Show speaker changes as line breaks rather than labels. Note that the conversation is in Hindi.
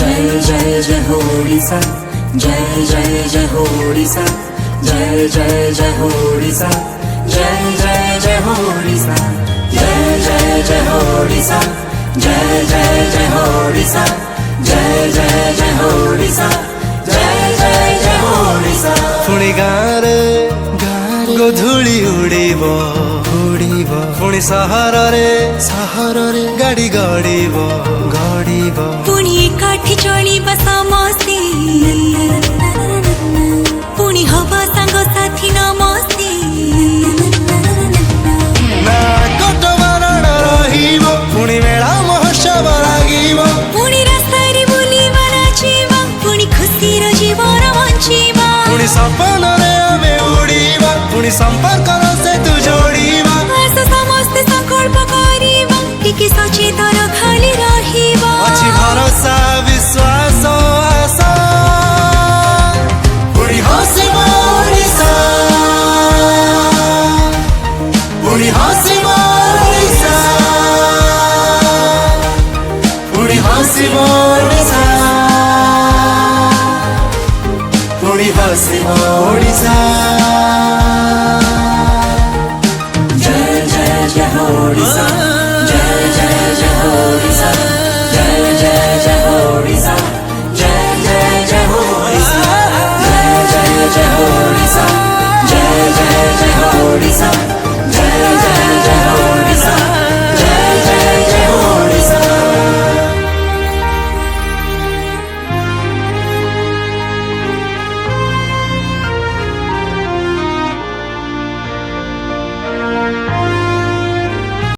जय जय जय हो ओडिशा, जय जय जय हो ओडिशा, जय जय जय हो ओडिशा, जय जय जय हो ओडिशा, जय जय जय हो ओडिशा, जय जय जय हो ओडिशा, जय जय जय हो ओडिशा, जय जय जय हो ओडिशा।
पुणी गाँरे गोधूली उड़ीब पुणी सहर रे गाड़ी गड़ीब
पुणी एकाठी चलिबा समस्ते पुणी हवा सांग साथी नमस्ते
ना गोट बारण रहिब पुणी मेला महोत्सव लागिब
पुणी रास्तारे बुलिबा नाचिबा पुणी खुशीर जीवन बଞ୍ଚିबा
पुणी सपन रे आमे उड़ीबा पुणी संपर्क से तू जोड़ीबा
आस समस्ते संकल्प करिबा टिके सचेतन खाली रहिबा
अछि भरोसा विश्वास आशा पुणी हसिब ओडिशा पुणी हसिब ओडिशा पुणी हसिब ओडिशा पुणी हसिब ओडिशा।